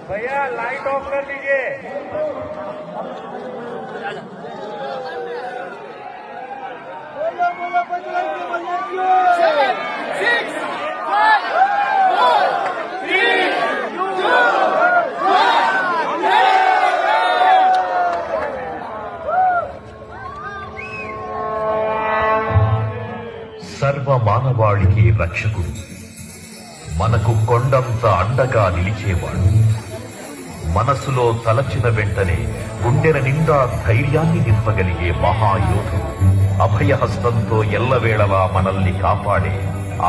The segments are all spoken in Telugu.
भैया लाइट ऑफ कर दीजिए। సర్వ మానవాళికి రక్షకుడు, మనకు కొండంత అండగా నిలిచేవాడు, మనసులో తలచిన వెంటనే గుండెల నిండా ధైర్యాన్ని నింపగలిగే మహాయోధుడు, అభయహస్తంతో ఎల్లవేళలా మనల్ని కాపాడే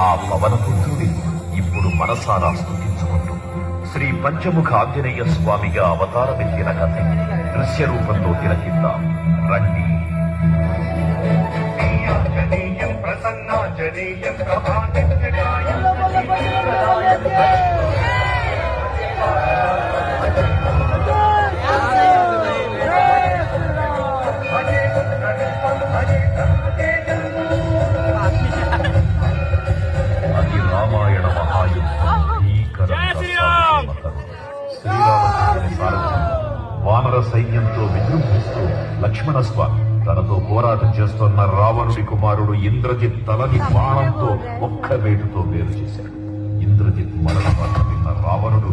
ఆ పవనపుత్రుడి ఇప్పుడు మనసారా స్తుతించుకుంటూ శ్రీ పంచముఖ ఆంజనేయ స్వామిగా అవతారమెత్తిన కథ దృశ్య రూపంలో తిలకిద్దాం రండి. ప్రసన్నాంజనేయం అది రామాయణ మహాయుద్ధం. శ్రీరామచంద్రుని సారథ్యం వానర సైన్యంతో విజృంభిస్తూ లక్ష్మణస్వామి తనతో పోరాటం చేస్తున్న రావణుడి కుమారుడు ఇంద్రజిత్ తలని బాణంతో ఒక్క వేటుతో వేరు చేశాడు. ఇంద్రజిత్ మరణ వార్త విన్న రావణుడు